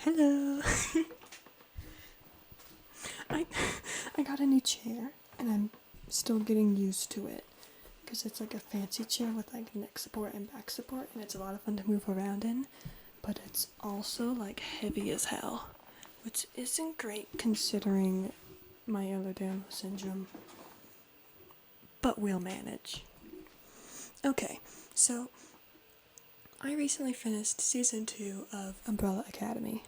Hello. I I got a new chair and I'm still getting used to it because it's like a fancy chair with like neck support and back support and it's a lot of fun to move around in, but it's also like heavy as hell, which isn't great considering my Ehlers-Danlos syndrome, but we'll manage. Okay, so I recently finished season 2 of Umbrella Academy.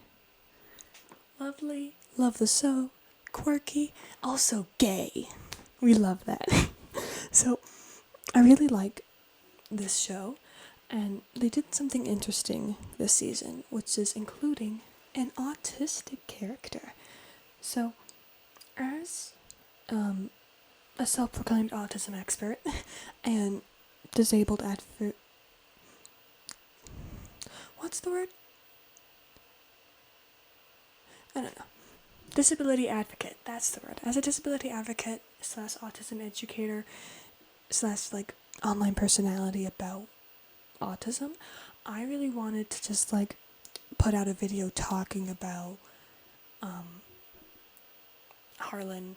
Lovely, love the show, quirky, also gay. We love that. So, I really like this show, and they did something interesting this season, which is including an autistic character. So, as a self-proclaimed autism expert and disabled advocate, what's the word? I don't know. Disability advocate, that's the word. As a disability advocate / autism educator / like online personality about autism, I really wanted to just like put out a video talking about Harlan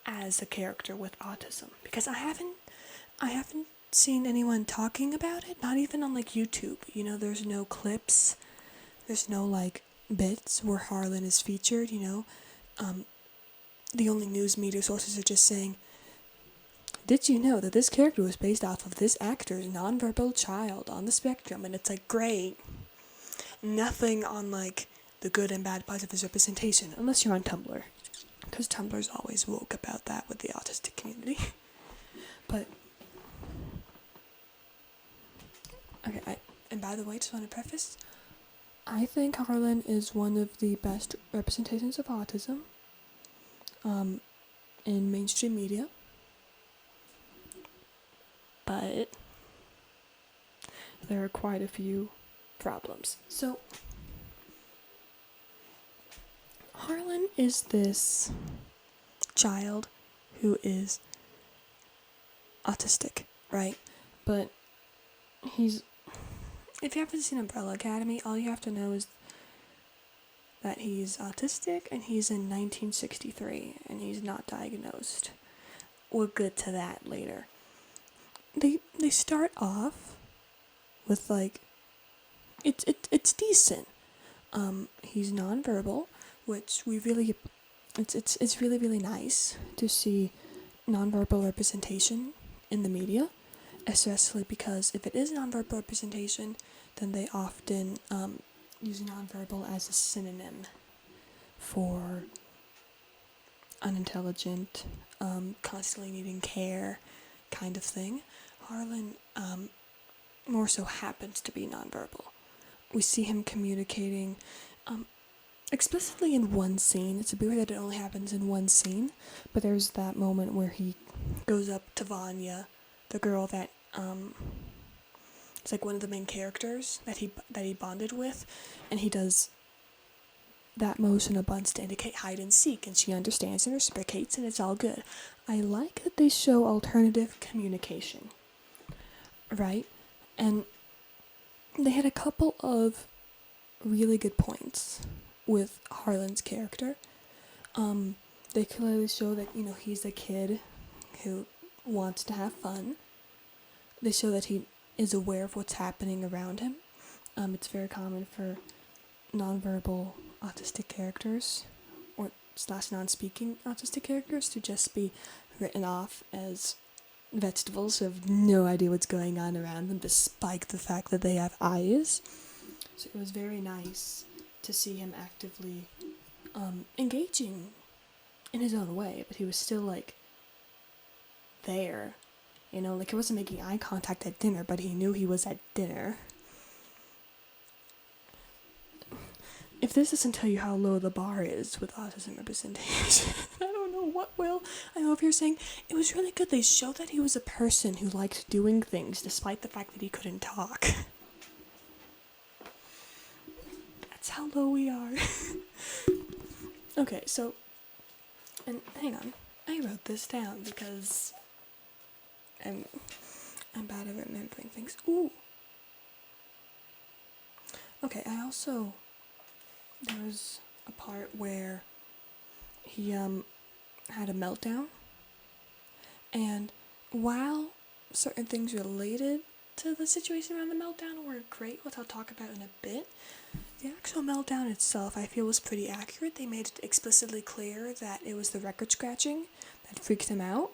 as a character with autism, because I haven't seen anyone talking about it, not even on like YouTube. You know, there's no clips, there's no like bits where Harlan is featured, you know. The only news media sources are just saying, did you know that this character was based off of this actor's nonverbal child on the spectrum? And it's like, great. Nothing on like the good and bad parts of his representation, unless you're on Tumblr, because Tumblr's always woke about that with the autistic community. But okay, and by the way, just want to preface, I think Harlan is one of the best representations of autism in mainstream media. But there are quite a few problems. So, Harlan is this child who is autistic, right? But if you haven't seen Umbrella Academy, all you have to know is that he's autistic and he's in 1963 and he's not diagnosed. We'll get to that later. They start off with like it's decent. He's nonverbal, which it's really really nice to see nonverbal representation in the media, especially because if it is nonverbal representation, then they often use nonverbal as a synonym for unintelligent, constantly needing care kind of thing. Harlan more so happens to be nonverbal. We see him communicating explicitly in one scene. It's weird that it only happens in one scene, but there's that moment where he goes up to Vanya, the girl that it's like one of the main characters that he bonded with, and he does that motion a bunch to indicate hide and seek, and she understands and reciprocates, and it's all good. I like that they show alternative communication, right? And they had a couple of really good points with Harlan's character. They clearly show that, you know, he's a kid who wants to have fun. They show that he is aware of what's happening around him. It's very common for nonverbal autistic characters or / non-speaking autistic characters to just be written off as vegetables who have no idea what's going on around them, despite the fact that they have eyes. So it was very nice to see him actively engaging in his own way, but he was still like there, you know, like he wasn't making eye contact at dinner, but he knew he was at dinner. If this doesn't tell you how low the bar is with autism representation, I don't know what will. I know if you're saying, it was really good, they showed that he was a person who liked doing things despite the fact that he couldn't talk. That's how low we are. Okay, so, and hang on, I wrote this down because I'm bad at remembering things. Ooh. Okay, I also there was a part where he had a meltdown, and while certain things related to the situation around the meltdown were great, which I'll talk about in a bit, the actual meltdown itself I feel was pretty accurate. They made it explicitly clear that it was the record scratching that freaked him out,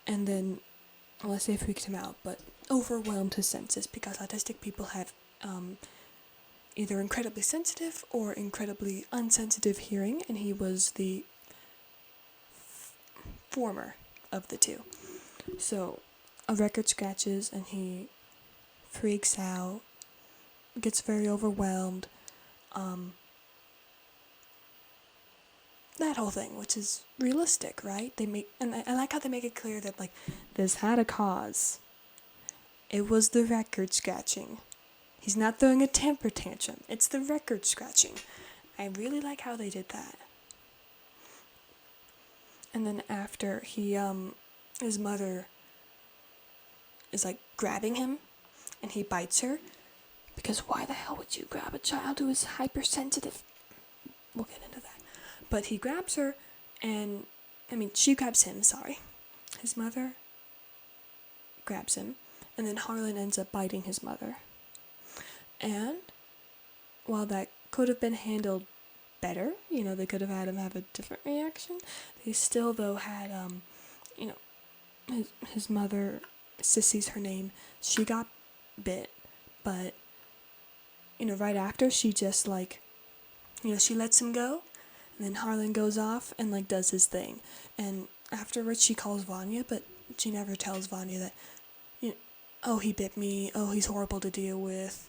and then, well, I say freaked him out, but overwhelmed his senses, because autistic people have either incredibly sensitive or incredibly unsensitive hearing, and he was the former of the two. So a record scratches and he freaks out, gets very overwhelmed, that whole thing, which is realistic, right? And I like how they make it clear that, like, this had a cause. It was the record scratching. He's not throwing a temper tantrum. It's the record scratching. I really like how they did that. And then after his mother is like grabbing him, and he bites her, because why the hell would you grab a child who is hypersensitive? We'll get into that. But he grabs her, and, she grabs him, sorry. His mother grabs him, and then Harlan ends up biting his mother. And while that could have been handled better, they could have had him have a different reaction, they still, though, had, his mother, Sissy's her name, she got bit, but, right after, she just, she lets him go, and then Harlan goes off and, does his thing. And afterwards, she calls Vanya, but she never tells Vanya that, oh, he bit me, oh, he's horrible to deal with,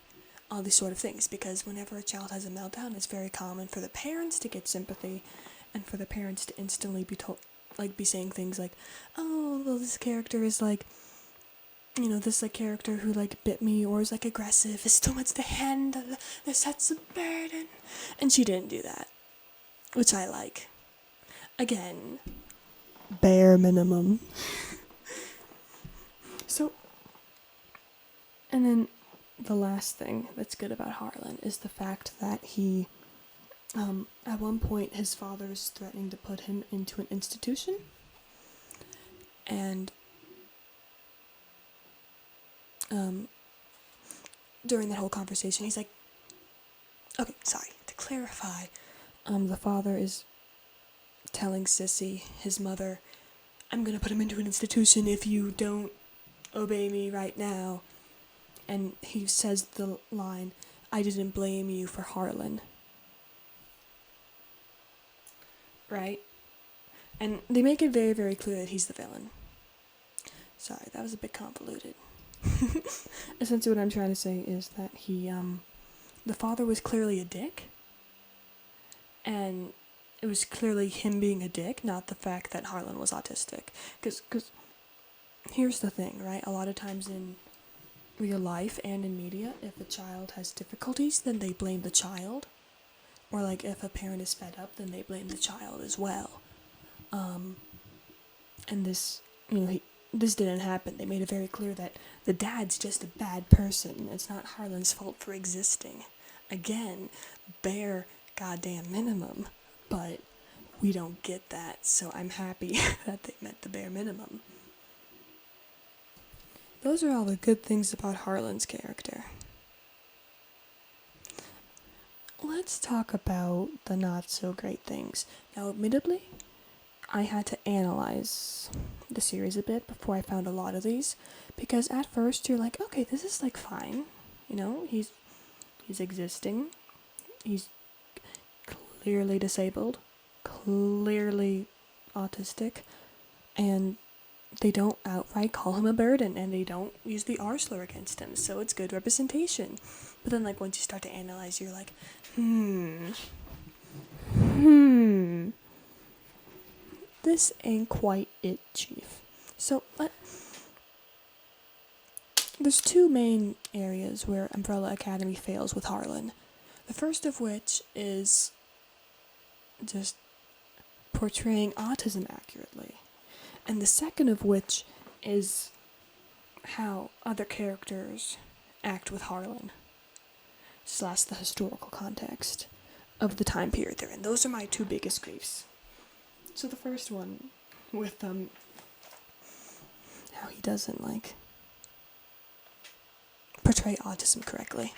all these sort of things, because whenever a child has a meltdown, it's very common for the parents to get sympathy, and for the parents to instantly be saying things like, oh, well, this character is this character who bit me, or is aggressive, is too much to handle, this sets a burden, and she didn't do that, which I like. Again, bare minimum. So, and then the last thing that's good about Harlan is the fact that he, at one point, his father is threatening to put him into an institution, and during that whole conversation, he's like, okay, sorry, to clarify, the father is telling Sissy, his mother, I'm gonna put him into an institution if you don't obey me right now. And he says the line, I didn't blame you for Harlan. Right? And they make it very, very clear that he's the villain. Sorry, that was a bit convoluted. Essentially what I'm trying to say is that the father was clearly a dick, and it was clearly him being a dick, not the fact that Harlan was autistic. Because here's the thing, right? A lot of times in real life and in media, if a child has difficulties, then they blame the child. Or if a parent is fed up, then they blame the child as well. And this, this didn't happen. They made it very clear that the dad's just a bad person. It's not Harlan's fault for existing. Again, bare goddamn minimum. But we don't get that, so I'm happy that they met the bare minimum. Those are all the good things about Harlan's character. Let's talk about the not so great things. Now, admittedly, I had to analyze the series a bit before I found a lot of these, because at first you're like, okay, this is fine. He's existing. He's clearly disabled, clearly autistic, and they don't outright call him a burden, and they don't use the R slur against him, so it's good representation. But then, once you start to analyze, you're like, this ain't quite it, Chief. So, there's two main areas where Umbrella Academy fails with Harlan. The first of which is just portraying autism accurately. And the second of which is how other characters act with Harlan, / the historical context. of the time period they're in. Those are my two biggest griefs. So the first one with how he doesn't portray autism correctly.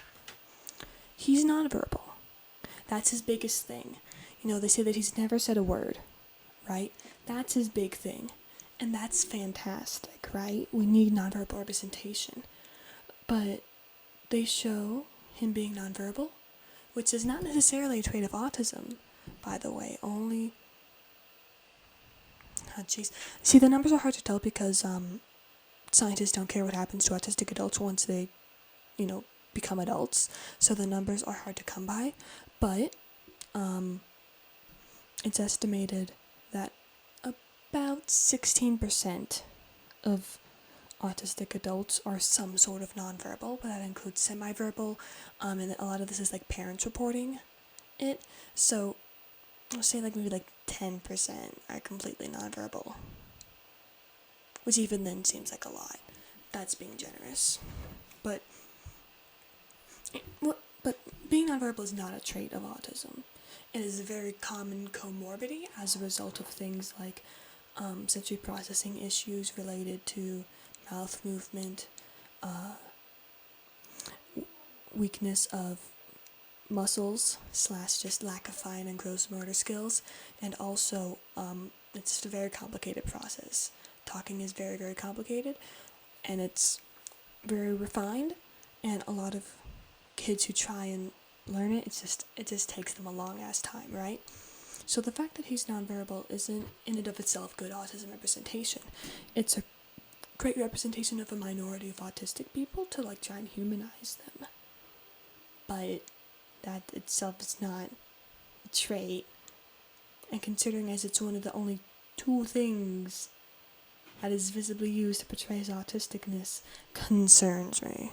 He's nonverbal. That's his biggest thing. They say that he's never said a word, right? That's his big thing. And that's fantastic, right? We need nonverbal representation. But they show him being nonverbal, which is not necessarily a trait of autism, by the way. Only... Oh, jeez. See, the numbers are hard to tell because scientists don't care what happens to autistic adults once they, become adults. So the numbers are hard to come by. But it's estimated that about 16% of autistic adults are some sort of nonverbal, but that includes semi-verbal, and a lot of this is parents reporting it. So I'll say maybe 10% are completely nonverbal, which even then seems like a lot. That's being generous. But being nonverbal is not a trait of autism. It is a very common comorbidity as a result of things like sensory processing issues related to mouth movement, weakness of muscles / just lack of fine and gross motor skills, and also it's just a very complicated process. Talking is very, very complicated, and it's very refined, and a lot of kids who try and learn it, it just takes them a long ass time, right? So the fact that he's nonverbal isn't in and of itself good autism representation. It's a great representation of a minority of autistic people to try and humanize them. But that itself is not a trait. And considering as it's one of the only two things that is visibly used to portray his autisticness concerns me.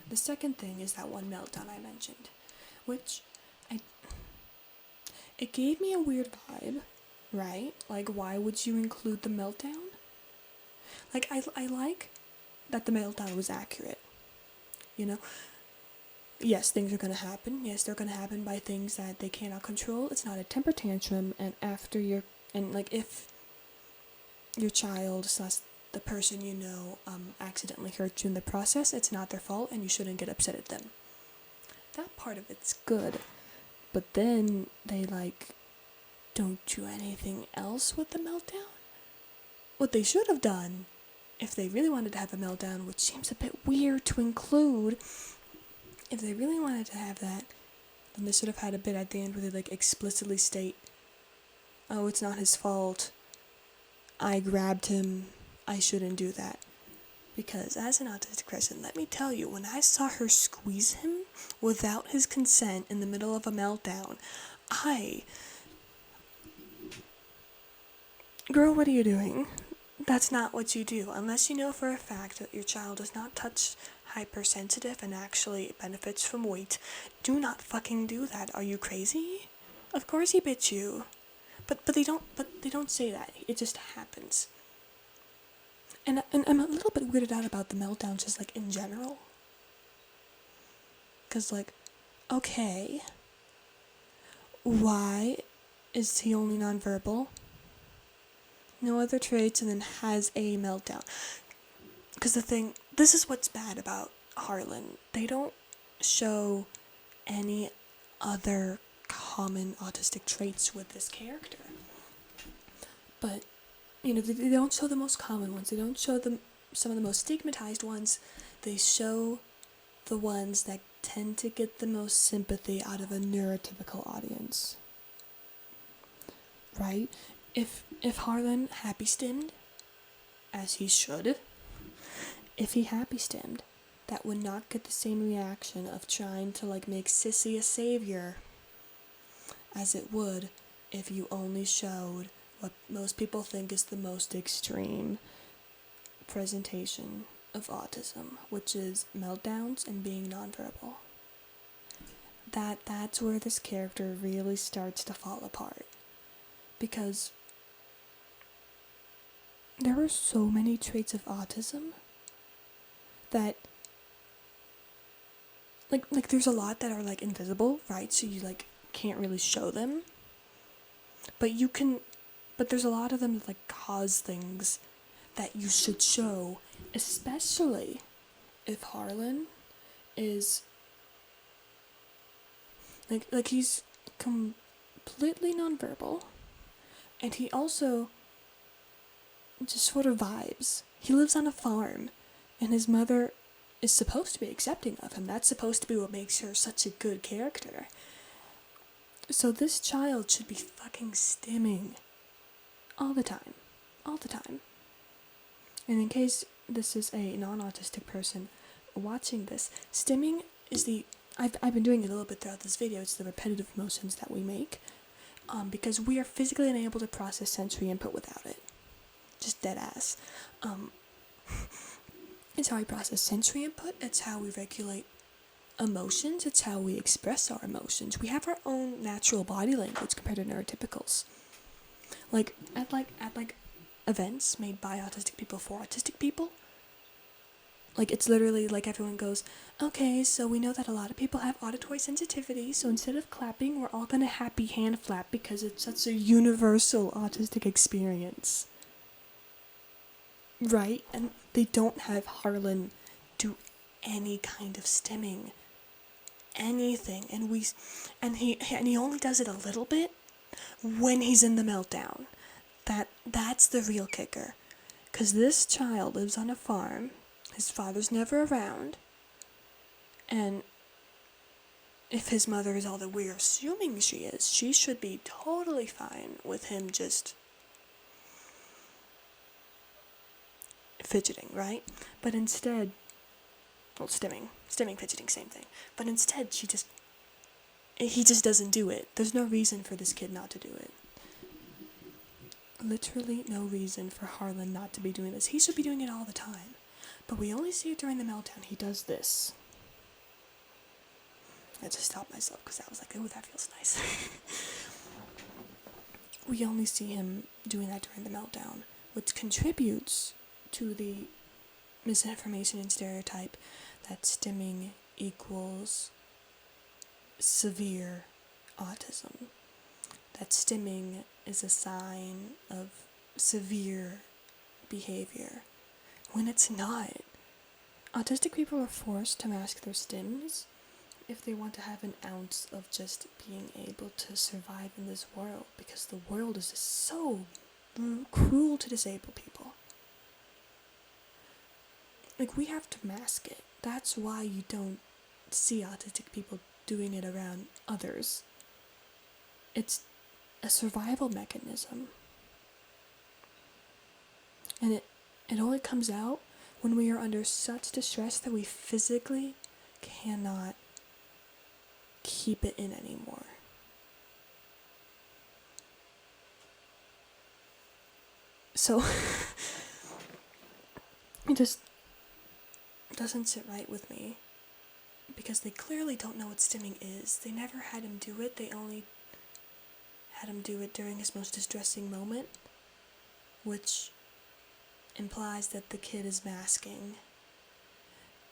The second thing is that one meltdown I mentioned, which it gave me a weird vibe, right? Why would you include the meltdown? I like that the meltdown was accurate, Yes, things are going to happen. Yes, they're going to happen by things that they cannot control. It's not a temper tantrum, and if your child / the person accidentally hurt you in the process, it's not their fault, and you shouldn't get upset at them. That part of it's good. But then they don't do anything else with the meltdown? What they should have done, if they really wanted to have a meltdown, which seems a bit weird to include, if they really wanted to have that, then they should have had a bit at the end where they explicitly state, oh, it's not his fault, I grabbed him, I shouldn't do that. Because as an autistic person, let me tell you, when I saw her squeeze him without his consent in the middle of a meltdown, Girl, what are you doing? That's not what you do. Unless you know for a fact that your child is not touch hypersensitive and actually benefits from weight, do not fucking do that. Are you crazy? Of course he bit you. But they don't say that. It just happens. And I'm a little bit weirded out about the meltdown just in general. Cause okay, why is he only nonverbal? No other traits, and then has a meltdown. Because this is what's bad about Harlan. They don't show any other common autistic traits with this character. But, they don't show the most common ones. They don't show some of the most stigmatized ones. They show the ones that tend to get the most sympathy out of a neurotypical audience. Right? If Harlan happy-stimmed, as he should, if he happy-stimmed, that would not get the same reaction of trying to make Sissy a savior as it would if you only showed what most people think is the most extreme presentation of autism, which is meltdowns and being nonverbal. That's where this character really starts to fall apart. Because there are so many traits of autism that there's a lot that are invisible, right? So you can't really show them. But there's a lot of them that like cause things that you should show, especially if Harlan is like he's completely nonverbal, and he also just sort of vibes. He lives on a farm, and his mother is supposed to be accepting of him. That's supposed to be what makes her such a good character. So this child should be fucking stimming all the time. All the time. And in case this is a non-autistic person watching this, stimming is I've been doing it a little bit throughout this video. It's the repetitive motions that we make, because we are physically unable to process sensory input without it. Just dead ass. It's how we process sensory input. It's how we regulate emotions. It's how we express our emotions. We have our own natural body language compared to neurotypicals. At events made by autistic people for autistic people. Like, it's literally like everyone goes, okay, so we know that a lot of people have auditory sensitivity, so instead of clapping, we're all gonna happy hand flap because it's such a universal autistic experience. Right? And they don't have Harlan do any kind of stimming. Anything. And he only does it a little bit when he's in the meltdown. That's the real kicker. 'Cause this child lives on a farm. His father's never around, and if his mother is all that we're assuming she is, she should be totally fine with him just fidgeting, right? But instead, well, stimming, fidgeting, same thing. But instead, he just doesn't do it. There's no reason for this kid not to do it. Literally no reason for Harlan not to be doing this. He should be doing it all the time. But we only see it during the meltdown. He does this. I just stopped myself because I was like, oh, that feels nice. We only see him doing that during the meltdown, which contributes to the misinformation and stereotype that stimming equals severe autism. That stimming is a sign of severe behavior. When it's not. Autistic people are forced to mask their stims if they want to have an ounce of just being able to survive in this world, because the world is just so cruel to disabled people. Like, we have to mask it. That's why you don't see autistic people doing it around others. It's a survival mechanism. And it only comes out when we are under such distress that we physically cannot keep it in anymore. So, it just doesn't sit right with me, because they clearly don't know what stimming is. They never had him do it. They only had him do it during his most distressing moment, which implies that the kid is masking,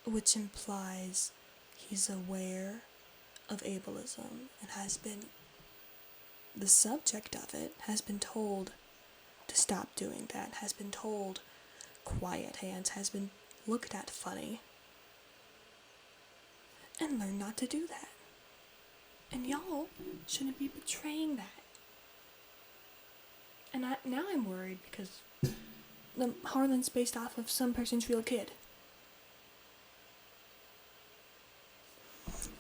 which implies he's aware of ableism and has been, the subject of it, has been told to stop doing that, has been told quiet hands, has been looked at funny, and learn not to do that. And y'all shouldn't be betraying that. And now I'm worried because Harlan's based off of some person's real kid.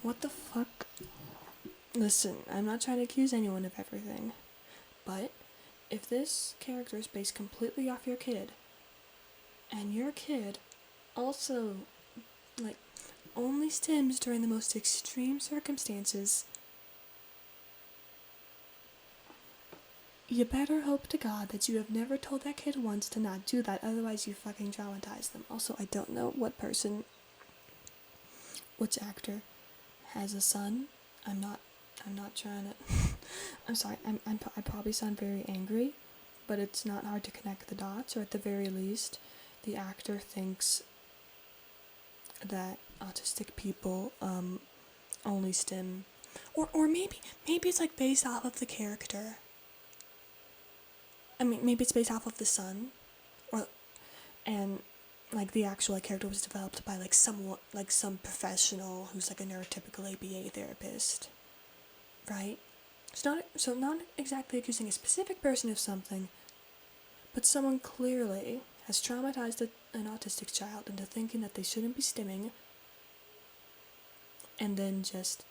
What the fuck? Listen, I'm not trying to accuse anyone of everything, but if this character is based completely off your kid, and your kid also, like, only stims during the most extreme circumstances, you better hope to God that you have never told that kid once to not do that, otherwise you fucking traumatize them. Also, I don't know which actor has a son. I'm not trying to, I'm sorry, I probably sound very angry, but it's not hard to connect the dots, or at the very least, the actor thinks that autistic people only stim or maybe it's like based off of the character. I mean, maybe it's based off of the son, or and like the actual character was developed by like someone, like some professional who's like a neurotypical ABA therapist, right? Not exactly accusing a specific person of something, but someone clearly has traumatized an autistic child into thinking that they shouldn't be stimming, and then just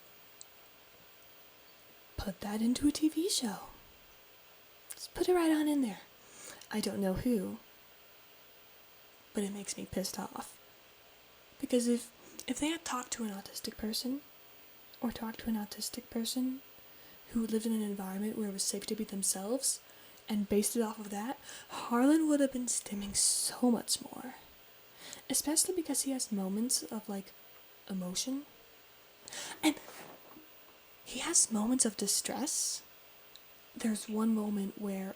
put that into a TV show. Just put it right on in there. I don't know who, but it makes me pissed off. Because if they had talked to an autistic person, or talked to an autistic person who lived in an environment where it was safe to be themselves, and based it off of that, Harlan would have been stimming so much more. Especially because he has moments of, like, emotion. And he has moments of distress. There's one moment where,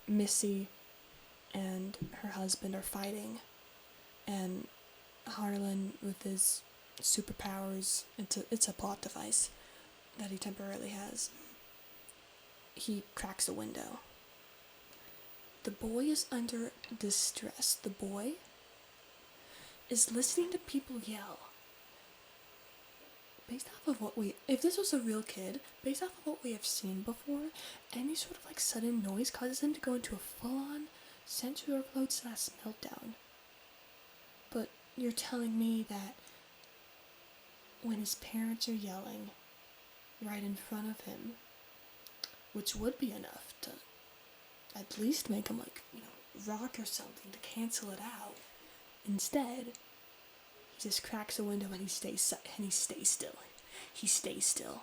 Missy and her husband are fighting, and Harlan, with his superpowers, it's a plot device that he temporarily has, he cracks a window. The boy is under distress. The boy is listening to people yell. Based off of if this was a real kid, based off of what we have seen before, any sort of like sudden noise causes him to go into a full-on sensory overload / meltdown. But you're telling me that when his parents are yelling right in front of him, which would be enough to at least make him, like, rock or something to cancel it out, instead he just cracks a window and he stays still. He stays still.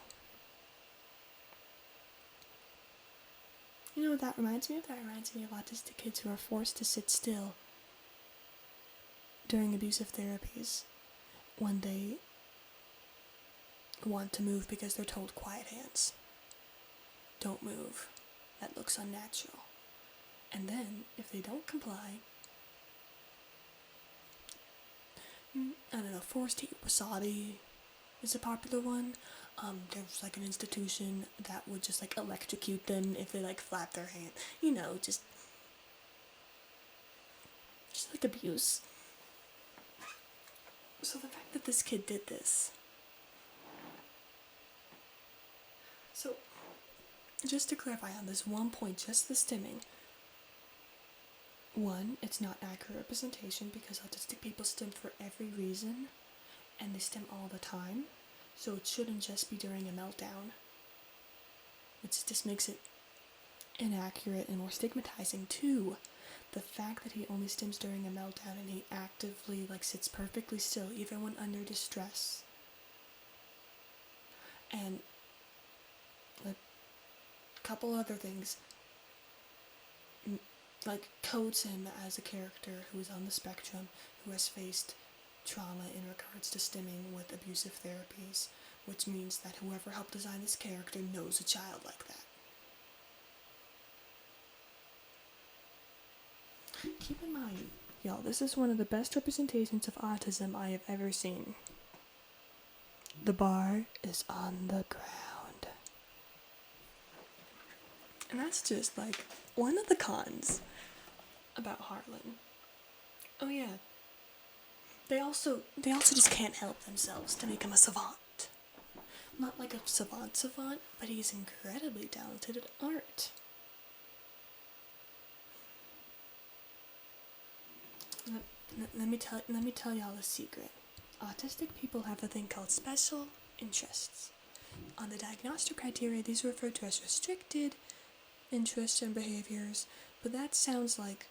You know what that reminds me of? That reminds me of autistic kids who are forced to sit still during abusive therapies when they want to move because they're told quiet hands. Don't move. That looks unnatural. And then, if they don't comply, I don't know, forced to eat wasabi is a popular one. There's like an institution that would just like electrocute them if they like flap their hand. Just like abuse. So the fact that this kid did this. So, just to clarify on this one point, just the stimming. One, it's not accurate representation because autistic people stim for every reason, and they stim all the time, so it shouldn't just be during a meltdown. It just makes it inaccurate and more stigmatizing. Two, the fact that he only stims during a meltdown and he actively sits perfectly still even when under distress. And a couple other things. Codes him as a character who is on the spectrum, who has faced trauma in regards to stimming with abusive therapies, which means that whoever helped design this character knows a child like that. Keep in mind, y'all, this is one of the best representations of autism I have ever seen. The bar is on the ground. And that's just one of the cons about Harlan. Oh yeah. They also just can't help themselves to make him a savant. Not like a savant, but he's incredibly talented at art. Let me tell y'all a secret. Autistic people have a thing called special interests. On the diagnostic criteria, these are referred to as restricted interests and behaviors, but that sounds like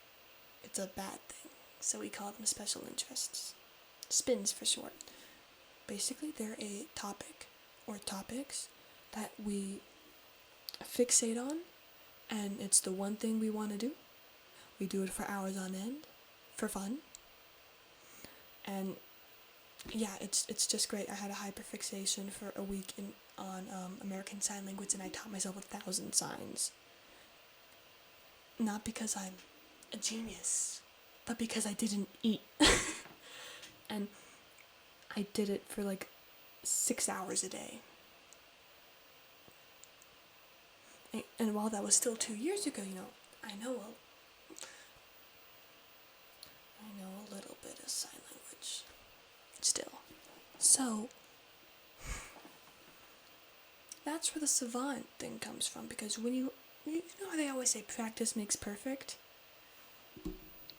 it's a bad thing, so we call them special interests. SPINs for short. Basically, they're a topic or topics that we fixate on, and it's the one thing we want to do. We do it for hours on end, for fun. And yeah, it's just great. I had a hyperfixation for a week on American Sign Language, and I taught myself 1,000 signs. Not because I'm a genius, but because I didn't eat. And I did it for 6 hours a day. And while that was still 2 years ago, I know a, I know a little bit of sign language still. So that's where the savant thing comes from, because when you know how they always say practice makes perfect?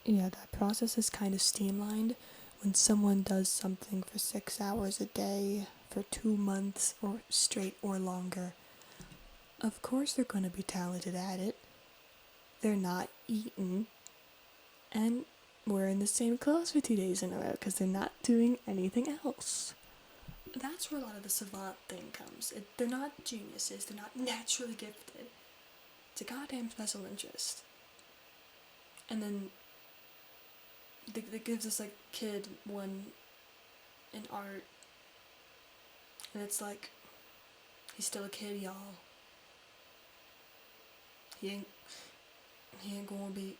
Yeah, that process is kind of streamlined when someone does something for 6 hours a day for 2 months or straight or longer. Of course they're going to be talented at it. They're not eaten and wearing the same clothes for 2 days in a row because they're not doing anything else. That's where a lot of the savant thing comes. They're not geniuses. They're not naturally gifted. It's a goddamn special interest. And then they gives this like kid one in art, and it's like he's still a kid, y'all. He ain't gonna be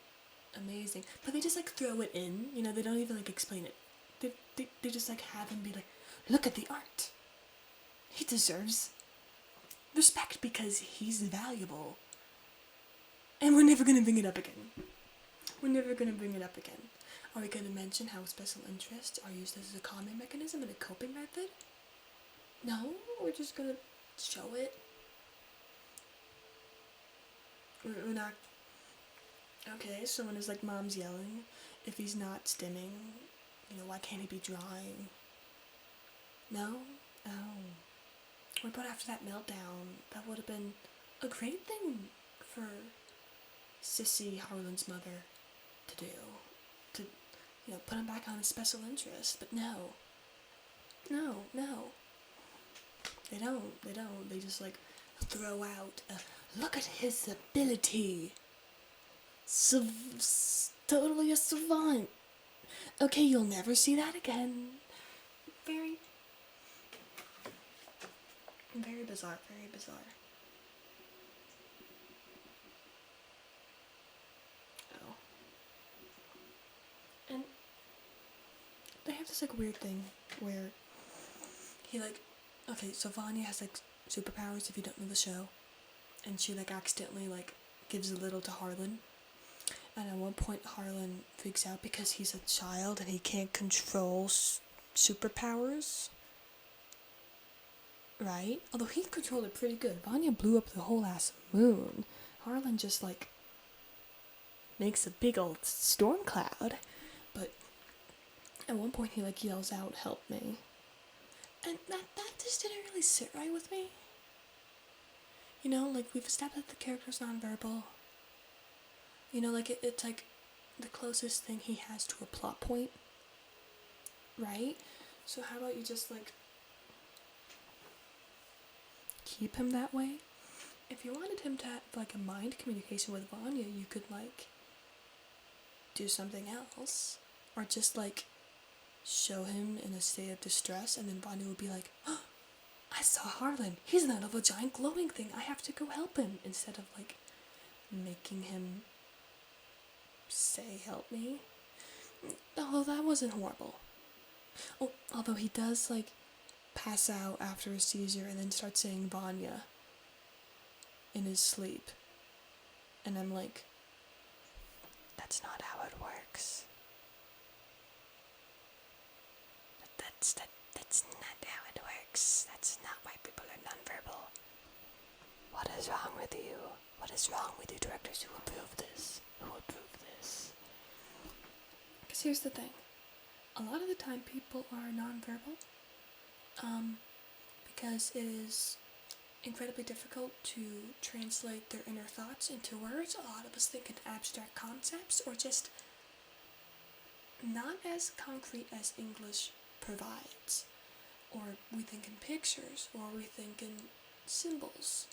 amazing. But they just like throw it in. They don't even like explain it. They just like have him be like, look at the art. He deserves respect because he's valuable. And we're never gonna bring it up again. Are we gonna mention how special interests are used as a calming mechanism and a coping method? No, we're just gonna show it. We're not. Okay, so when his like mom's yelling, if he's not stimming, why can't he be drawing? No? Oh. What about after that meltdown? That would have been a great thing for Sissy, Harlan's mother, to do. To, put him back on his special interest. But no. They don't. They just like throw out look at his ability. Totally a savant. Okay, you'll never see that again. Very bizarre. Oh. And they have this like weird thing where he like, okay, so Vanya has like superpowers if you don't know the show, and she like accidentally like gives a little to Harlan. And at one point, Harlan freaks out because he's a child and he can't control superpowers. Right? Although he controlled it pretty good. Vanya blew up the whole ass moon. Harlan just, like, makes a big old storm cloud. But at one point, he, like, yells out, help me. And that just didn't really sit right with me. Like, we've established that the character's nonverbal. Like, it's like the closest thing he has to a plot point, right? So how about you just, like, keep him that way? If you wanted him to have, like, a mind communication with Vanya, you could, like, do something else. Or just, like, show him in a state of distress, and then Vanya would be like, oh, I saw Harlan. He's in the middle of a giant glowing thing. I have to go help him. Instead of, like, making him say help me. Although that wasn't horrible. Although he does like pass out after a seizure and then start saying Vanya in his sleep. And I'm like, that's not how it works. That's not how it works. That's not why people are nonverbal. What is wrong with you? What is wrong with you directors who approve this? Because here's the thing. A lot of the time people are nonverbal because it is incredibly difficult to translate their inner thoughts into words. A lot of us think in abstract concepts or just not as concrete as English provides. Or we think in pictures, or we think in symbols.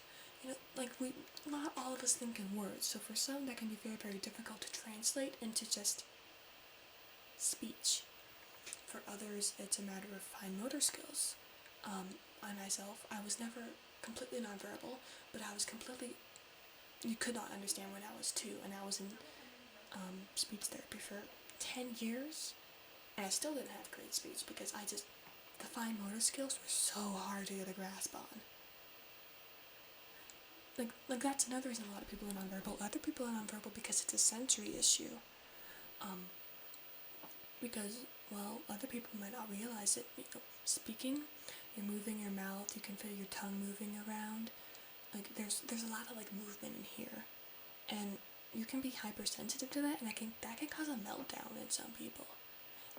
Not all of us think in words, so for some that can be very, very difficult to translate into just speech. For others, it's a matter of fine motor skills. I myself, I was never completely nonverbal, but you could not understand when I was 2, and I was in speech therapy for 10 years, and I still didn't have great speech because the fine motor skills were so hard to get a grasp on. like that's another reason a lot of people are nonverbal. Other people are nonverbal because it's a sensory issue. Um, because, well, other people might not realize it. You know, speaking, you're moving your mouth, you can feel your tongue moving around. Like, there's a lot of, like, movement in here. And you can be hypersensitive to that, and that can cause a meltdown in some people.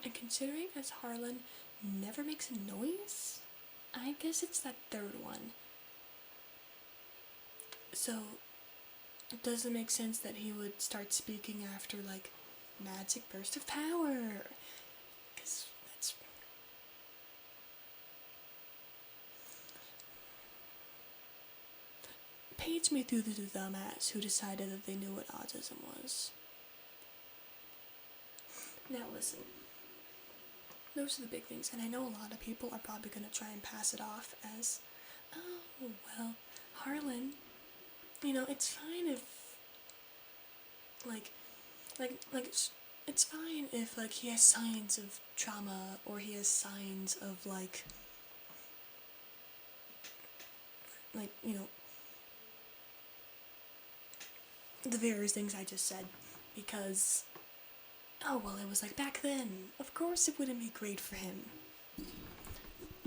And considering as Harlan never makes a noise, I guess it's that third one. So, it doesn't make sense that he would start speaking after, like, magic burst of power. Because that's... Page me through the dumbass who decided that they knew what autism was. Now listen, those are the big things, and I know a lot of people are probably going to try and pass it off as, oh, well, Harlan, you know, it's fine if, like, it's fine if, like, he has signs of trauma, or he has signs of, like, you know, the various things I just said, because, oh, well, it was like back then. Of course it wouldn't be great for him.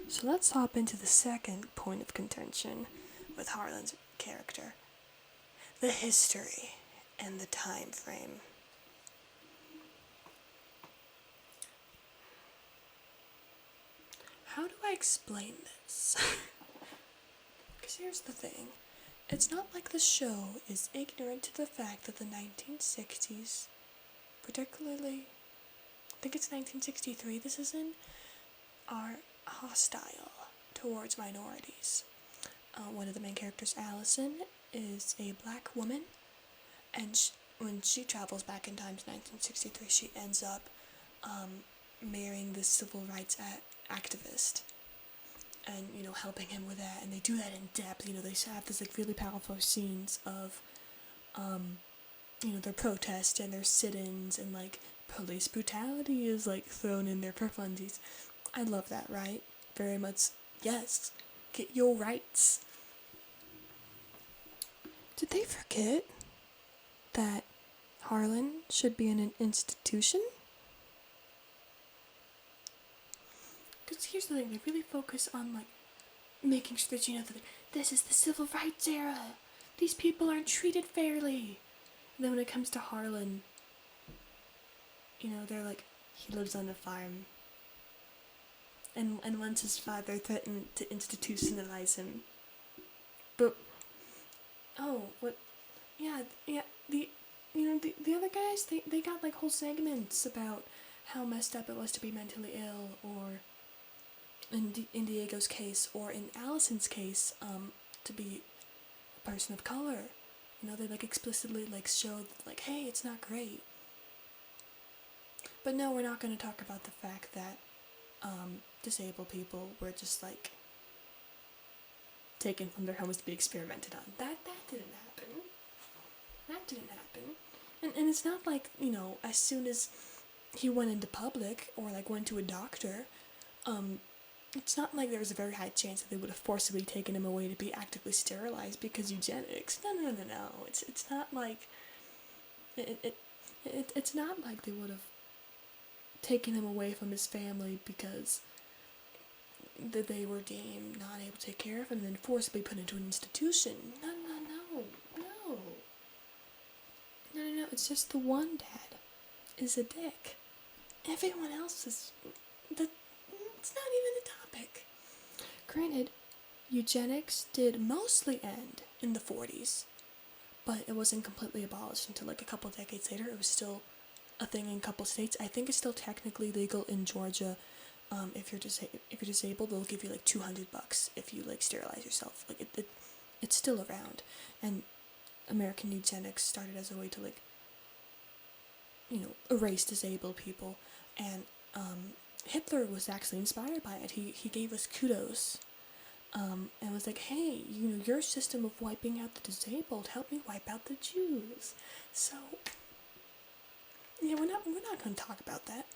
So let's hop into the second point of contention with Harlan's character. The history and the time frame. How do I explain this? Because here's the thing. It's not like the show is ignorant to the fact that the 1960s, particularly, I think it's 1963 this is in, are hostile towards minorities. One of the main characters, Allison, is a black woman, and when she travels back in time to 1963, she ends up marrying this civil rights activist, and, you know, helping him with that, and they do that in depth. You know, they have this, like, really powerful scenes of, you know, their protests and their sit-ins, and, like, police brutality is, like, thrown in there for funsies. I love that, right? Very much, yes, get your rights. Did they forget that Harlan should be in an institution? Because here's the thing, they really focus on, like, making sure that, you know, that this is the civil rights era. These people aren't treated fairly. And then when it comes to Harlan, you know, they're like, he lives on a farm. And once his father threatened to institutionalize him. But, oh, what, yeah, the other guys, they got, like, whole segments about how messed up it was to be mentally ill, or in Diego's case, or in Allison's case, to be a person of color. You know, they, like, explicitly, like, showed, like, hey, it's not great. But no, we're not going to talk about the fact that disabled people were just, like, taken from their homes to be experimented on. That didn't happen. That didn't happen. And it's not like, you know, as soon as he went into public, or, like, went to a doctor, it's not like there was a very high chance that they would have forcibly taken him away to be actively sterilized because eugenics. No. It's not like it's not like they would have taken him away from his family because that they were deemed not able to take care of him and then forcibly put into an institution. No. It's just the one dad is a dick. Everyone else is it's not even a topic. Granted, eugenics did mostly end in the 40s, but it wasn't completely abolished until, like, a couple decades later. It was still a thing in a couple states. I think it's still technically legal in Georgia. If you're disabled, they'll give you, like, $200 if you, like, sterilize yourself. Like, it's still around. And American eugenics started as a way to, like, you know, erase disabled people. And Hitler was actually inspired by it. He gave us kudos, and was like, hey, you know, your system of wiping out the disabled helped me wipe out the Jews. So, yeah, we're not going to talk about that.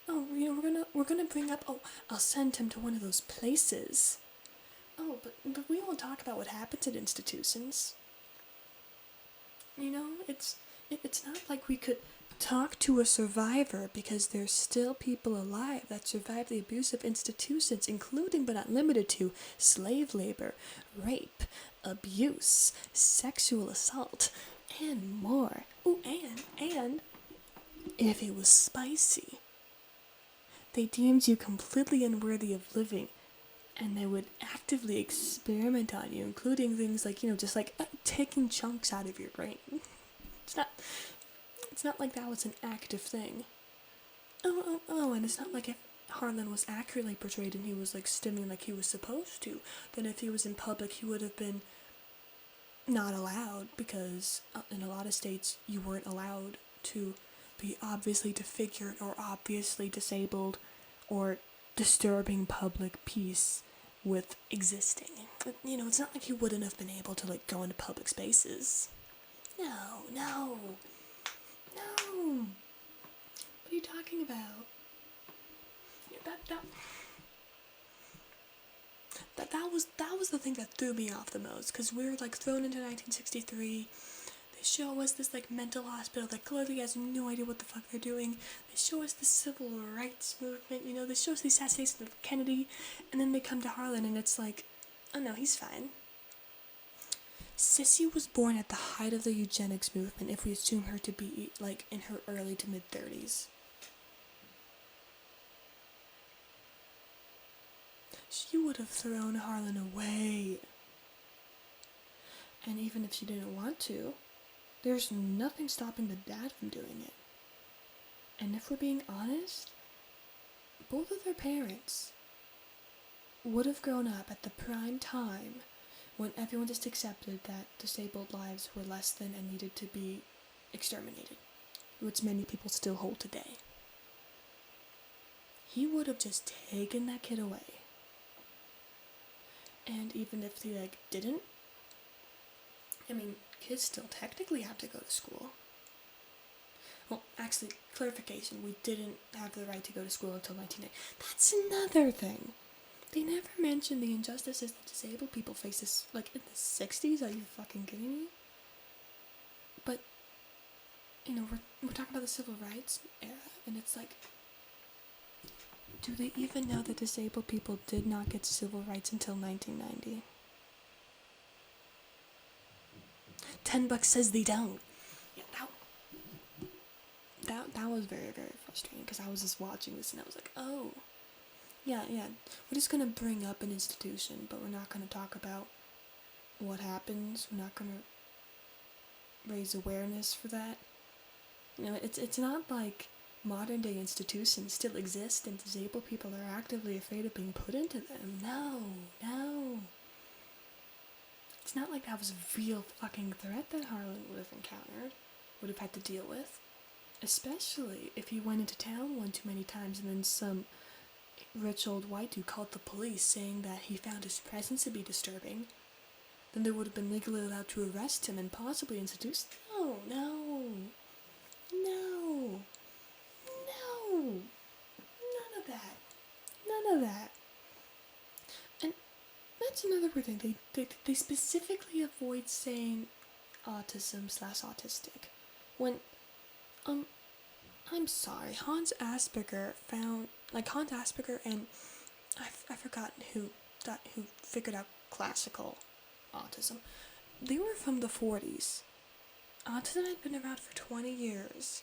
Oh, you know, we're gonna bring up, oh, I'll send him to one of those places. Oh, but we won't talk about what happens at institutions. You know, it's not like we could talk to a survivor, because there's still people alive that survived the abusive institutions, including but not limited to slave labor, rape, abuse, sexual assault, and more. Oh, and if it was spicy, they deemed you completely unworthy of living, and they would actively experiment on you, including things like, just like taking chunks out of your brain. It's not it's not like that was an active thing. Oh, and it's not like if Harlan was accurately portrayed and he was like stimming like he was supposed to, then if he was in public he would have been not allowed, because in a lot of states you weren't allowed to be obviously disfigured or obviously disabled or disturbing public peace with existing. It's not like he wouldn't have been able to like go into public spaces. No. What are you talking about? That was the thing that threw me off the most, because we were like thrown into 1963. They show us this like mental hospital that clearly has no idea what the fuck they're doing. They show us the civil rights movement, they show us the assassination of Kennedy, and then they come to Harlan and it's like, oh no, he's fine. Sissy was born at the height of the eugenics movement, if we assume her to be like in her early to mid 30s. She would have thrown Harlan away. And even if she didn't want to, there's nothing stopping the dad from doing it. And if we're being honest, both of their parents would have grown up at the prime time when everyone just accepted that disabled lives were less than and needed to be exterminated, which many people still hold today. He would have just taken that kid away. And even if he didn't, kids still technically have to go to school. Well, actually, clarification, we didn't have the right to go to school until 1990. That's another thing. They never mentioned the injustices that disabled people face in the 60s. Are you fucking kidding me? But, we're talking about the civil rights era, and it's like, do they even know that disabled people did not get civil rights until 1990? $10 says they don't. Yeah, that was very, very frustrating, because I was just watching this and I was like, oh, yeah, we're just going to bring up an institution, but we're not going to talk about what happens. We're not going to raise awareness for that. It's not like modern day institutions still exist and disabled people are actively afraid of being put into them. No. It's not like that was a real fucking threat that Harlan would have encountered, would have had to deal with. Especially if he went into town one too many times and then some rich old white dude called the police saying that he found his presence to be disturbing. Then they would have been legally allowed to arrest him and possibly introduce. No. None of that. And that's another weird thing. They specifically avoid saying autism/autistic. When, I'm sorry, Hans Asperger and I forgot who figured out classical autism. They were from the 40s. Autism had been around for 20 years,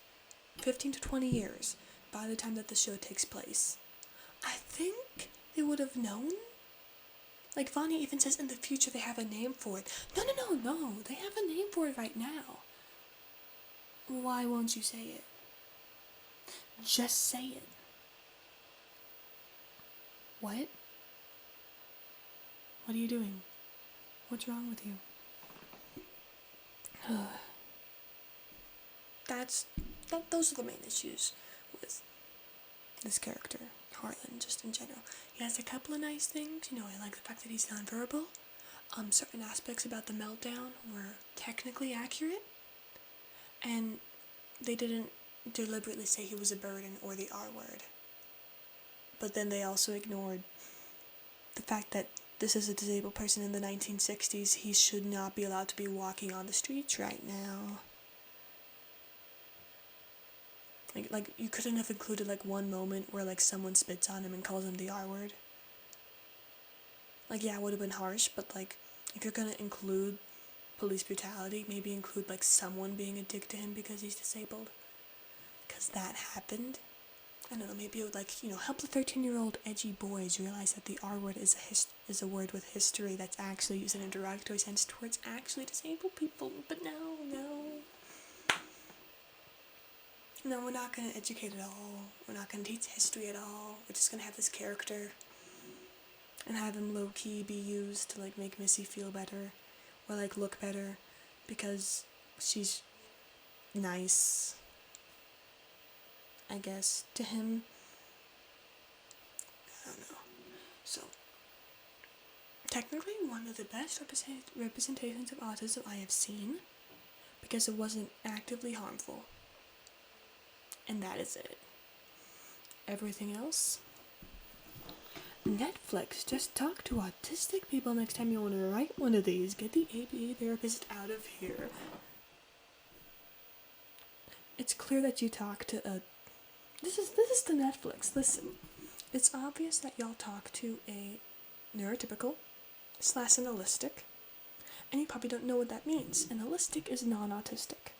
15 to 20 years, by the time that the show takes place. I think they would have known. Like, Vanya even says in the future they have a name for it. No, they have a name for it right now. Why won't you say it? Just say it. What? What are you doing? What's wrong with you? Those are the main issues with this character, Harlan, just in general. He has a couple of nice things, I like the fact that he's nonverbal. Certain aspects about the meltdown were technically accurate, and they didn't deliberately say he was a burden or the R word. But then they also ignored the fact that this is a disabled person in the 1960s. He should not be allowed to be walking on the streets right now. Like you couldn't have included like one moment where like someone spits on him and calls him the R word. Like, yeah, it would have been harsh, but like if you're gonna include police brutality, maybe include like someone being a dick to him because he's disabled. Because that happened. I don't know, maybe it would like, help the 13-year-old edgy boys realize that the R word is a word with history that's actually used in a derogatory sense towards actually disabled people. But no. No, we're not going to educate at all. We're not going to teach history at all. We're just going to have this character and have him low-key be used to like make Missy feel better or like look better because she's nice, I guess, to him. I don't know. So, technically one of the best representations of autism I have seen because it wasn't actively harmful. And that is it. Everything else? Netflix, just talk to autistic people next time you want to write one of these. Get the ABA therapist out of here. It's clear that you talk to a... This is the Netflix. Listen. It's obvious that y'all talk to a neurotypical / an autistic. And you probably don't know what that means. An autistic is non-autistic.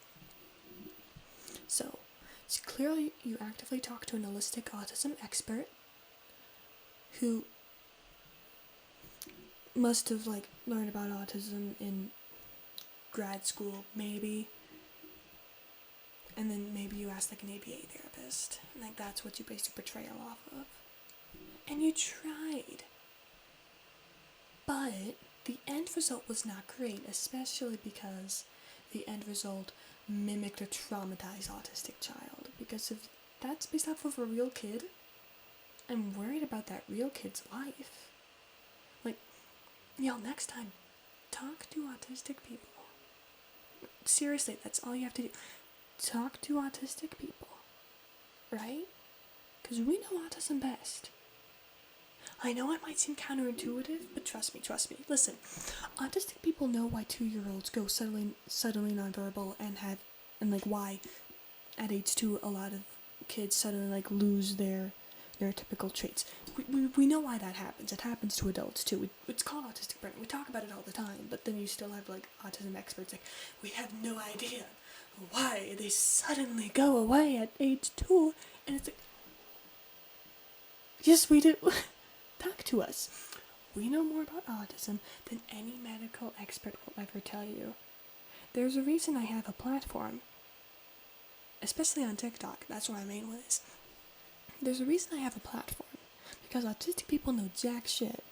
So, it's clearly you actively talk to an holistic autism expert who must have like learned about autism in grad school, maybe. And then maybe you ask like an ABA therapist. And like that's what you base your portrayal off of. And you tried. But the end result was not great, especially because the end result mimicked a traumatized autistic child. Because if that's based off of a real kid, I'm worried about that real kid's life. Like, y'all, next time, talk to autistic people. Seriously, that's all you have to do. Talk to autistic people. Right? Because we know autism best. I know it might seem counterintuitive, but trust me. Listen, autistic people know why 2-year-olds go suddenly nonverbal and like why at age 2 a lot of kids suddenly like lose their neurotypical traits. We know why that happens. It happens to adults too. It's called autistic burnout. We talk about it all the time, but then you still have like autism experts like, we have no idea why they suddenly go away at age 2, and it's like, yes, we do. Talk to us. We know more about autism than any medical expert will ever tell you. There's a reason I have a platform, especially on TikTok. That's where my main one is. There's a reason I have a platform, because autistic people know jack shit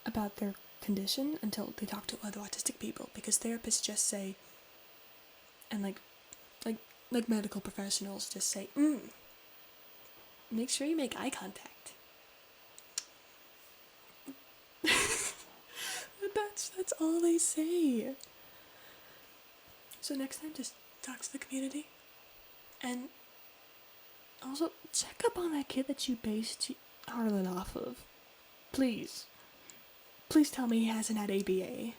about their condition until they talk to other autistic people, because therapists just say, and like medical professionals just say, make sure you make eye contact. That's all they say. So next time, just talk to the community. And also, check up on that kid that you based Harlan off of. Please. Please tell me he hasn't had ABA.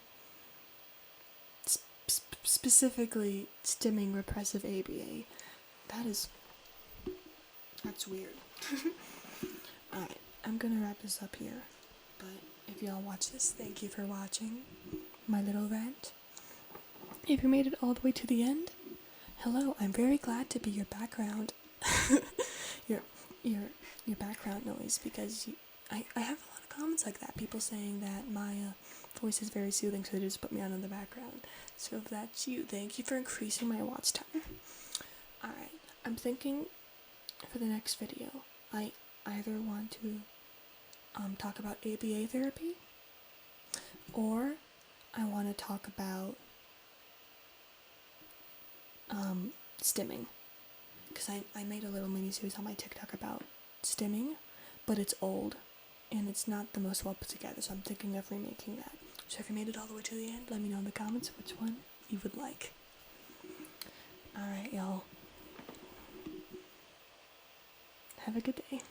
Specifically, stimming repressive ABA. That's weird. Alright, I'm gonna wrap this up here. But if y'all watch this, thank you for watching my little rant. If you made it all the way to the end, hello, I'm very glad to be your background. your background noise, because I have a lot of comments like that. People saying that my voice is very soothing, so they just put me on in the background. So if that's you, thank you for increasing my watch time. Alright, I'm thinking for the next video, I either want to talk about ABA therapy, or I want to talk about stimming, because I made a little mini-series on my TikTok about stimming, but it's old, and it's not the most well put together, so I'm thinking of remaking that. So if you made it all the way to the end, let me know in the comments which one you would like. Alright, y'all. Have a good day.